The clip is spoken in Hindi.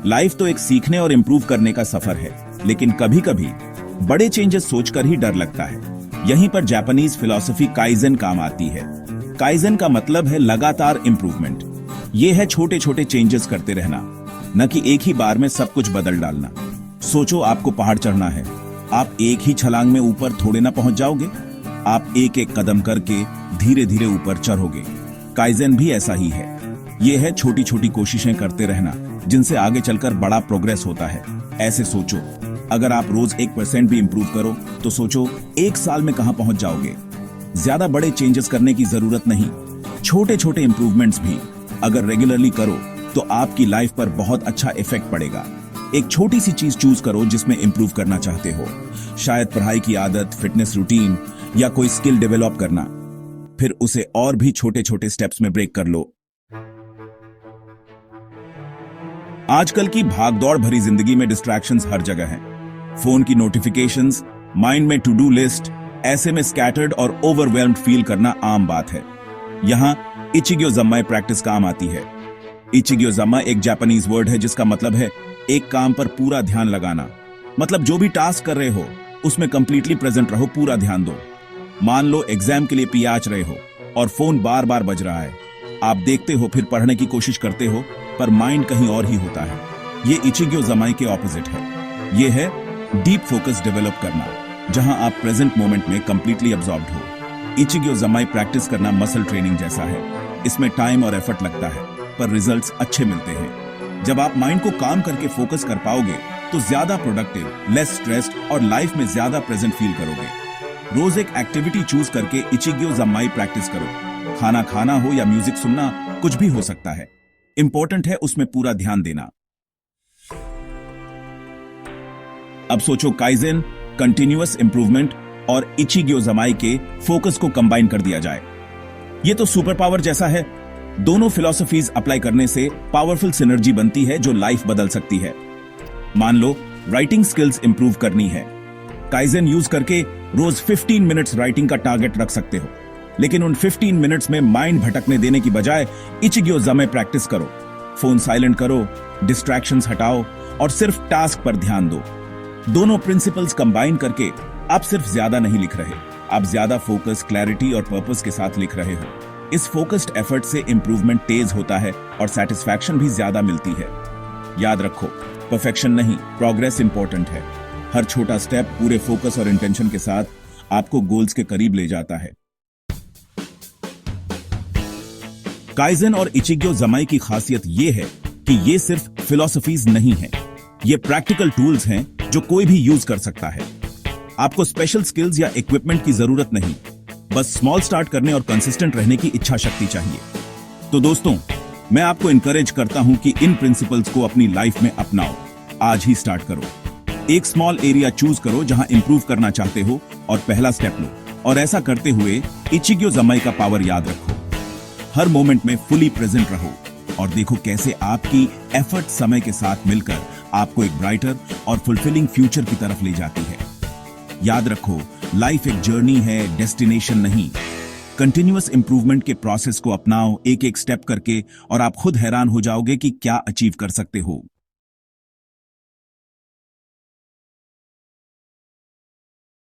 लाइफ तो एक सीखने और इम्प्रूव करने का सफर है, लेकिन कभी कभी बड़े चेंजेस सोचकर ही डर लगता है। यहीं पर जापानीज फिलॉसफी काइजन काम आती है। काइजन का मतलब है लगातार इम्प्रूवमेंट। ये है छोटे छोटे चेंजेस करते रहना, न कि एक ही बार में सब कुछ बदल डालना। सोचो आपको पहाड़ चढ़ना है, आप एक ही छलांग में ऊपर थोड़े ना पहुंच जाओगे। आप एक एक कदम करके धीरे धीरे ऊपर चढ़ोगे। काइजन भी ऐसा ही है। ये है छोटी छोटी कोशिशें करते रहना, जिनसे आगे चलकर बड़ा प्रोग्रेस होता है। ऐसे सोचो, अगर आप रोज 1% भी इंप्रूव करो तो सोचो एक साल में कहां पहुंच जाओगे। ज्यादा बड़े चेंजेस करने की जरूरत नहीं, छोटे छोटे इंप्रूवमेंट्स भी अगर रेगुलरली करो तो आपकी लाइफ पर बहुत अच्छा इफेक्ट पड़ेगा। एक छोटी सी चीज चूज करो जिसमें इंप्रूव करना चाहते हो, शायद पढ़ाई की आदत, फिटनेस रूटीन या कोई स्किल डेवलप करना। फिर उसे और भी छोटे छोटे स्टेप्स में ब्रेक कर लो। आजकल की भागदौड़ भरी जिंदगी में डिस्ट्रैक्शंस हर जगह हैं। फोन की नोटिफिकेशंस, माइंड में टू डू लिस्ट, ऐसे में स्कैटर्ड और ओवरवेल्म्ड फील करना आम बात है। यहां इचिग्यो जम्माई प्रैक्टिस काम आती है। इचिग्यो जम्मा एक जापानीज वर्ड है जिसका मतलब है एक काम पर पूरा ध्यान लगाना। मतलब जो भी टास्क कर रहे हो उसमें कंप्लीटली प्रेजेंट रहो, पूरा ध्यान दो। मान लो एग्जाम के लिए पियाच रहे हो और फोन बार बार बज रहा है। आप देखते हो, फिर पढ़ने की कोशिश करते हो, पर माइंड कहीं और ही होता है। ये इचिग्यो जमाई के ऑपोजिट है। ये है डीप फोकस डेवलप करना, जहां आप प्रेजेंट मोमेंट में कंप्लीटली अब्सॉर्ब्ड हो। इचिग्यो जमाई प्रैक्टिस करना मसल ट्रेनिंग जैसा है। इसमें टाइम और एफर्ट लगता है, पर रिजल्ट्स अच्छे मिलते हैं। जब आप माइंड को काम करके फोकस कर पाओगे तो ज्यादा प्रोडक्टिव, लेस स्ट्रेस्ड और लाइफ में ज्यादा प्रेजेंट फील करोगे। रोज एक एक्टिविटी चूज करके इचिग्यो जम्माई प्रैक्टिस करो। खाना खाना हो या म्यूजिक सुनना, कुछ भी हो सकता है। इंपॉर्टेंट है उसमें पूरा ध्यान देना। अब सोचो काइजन, कंटिन्यूअस इंप्रूवमेंट और इचिग्यो जमाई के फोकस को कंबाइन कर दिया जाए। ये तो सुपर पावर जैसा है। दोनों फिलॉसफीज अप्लाई करने से पावरफुल सिनर्जी बनती है जो लाइफ बदल सकती है। मान लो राइटिंग स्किल्स इंप्रूव करनी है, काइजन यूज करके रोज 15 मिनट्स राइटिंग का टारगेट रख सकते हो। लेकिन उन 15 मिनट्स में माइंड भटकने देने की बजाय इचिग्यो जमाई प्रैक्टिस करो। फोन साइलेंट करो, डिस्ट्रैक्शंस हटाओ और सिर्फ टास्क पर ध्यान दो। दोनों प्रिंसिपल्स कंबाइन करके आप सिर्फ ज्यादा नहीं लिख रहे, आप ज्यादा फोकस, क्लैरिटी और पर्पस के साथ लिख रहे हो। इस फोकस्ड एफर्ट से इंप्रूवमेंट तेज होता है और सेटिस्फैक्शन भी ज्यादा मिलती है। याद रखो, परफेक्शन नहीं, प्रोग्रेस इंपॉर्टेंट है। हर छोटा स्टेप पूरे फोकस और इंटेंशन के साथ आपको गोल्स के करीब ले जाता है। काइजन और इचिग्यो जमाई की खासियत यह है कि ये सिर्फ फिलॉसफीज नहीं है, ये प्रैक्टिकल टूल्स हैं जो कोई भी यूज कर सकता है। आपको स्पेशल स्किल्स या इक्विपमेंट की जरूरत नहीं, बस स्मॉल स्टार्ट करने और कंसिस्टेंट रहने की इच्छा शक्ति चाहिए। तो दोस्तों, मैं आपको इनकरेज करता हूं कि इन प्रिंसिपल्स को अपनी लाइफ में अपनाओ। आज ही स्टार्ट करो। एक स्मॉल एरिया चूज करो जहां इंप्रूव करना चाहते हो और पहला स्टेप लो। और ऐसा करते हुए इचिग्यो जमाई का पावर याद रखो। हर मोमेंट में फुली प्रेजेंट रहो और देखो कैसे आपकी एफर्ट समय के साथ मिलकर आपको एक ब्राइटर और फुलफिलिंग फ्यूचर की तरफ ले जाती है। याद रखो, लाइफ एक जर्नी है, डेस्टिनेशन नहीं। कंटिन्यूअस इंप्रूवमेंट के प्रोसेस को अपनाओ एक एक स्टेप करके और आप खुद हैरान हो जाओगे कि क्या अचीव कर सकते हो।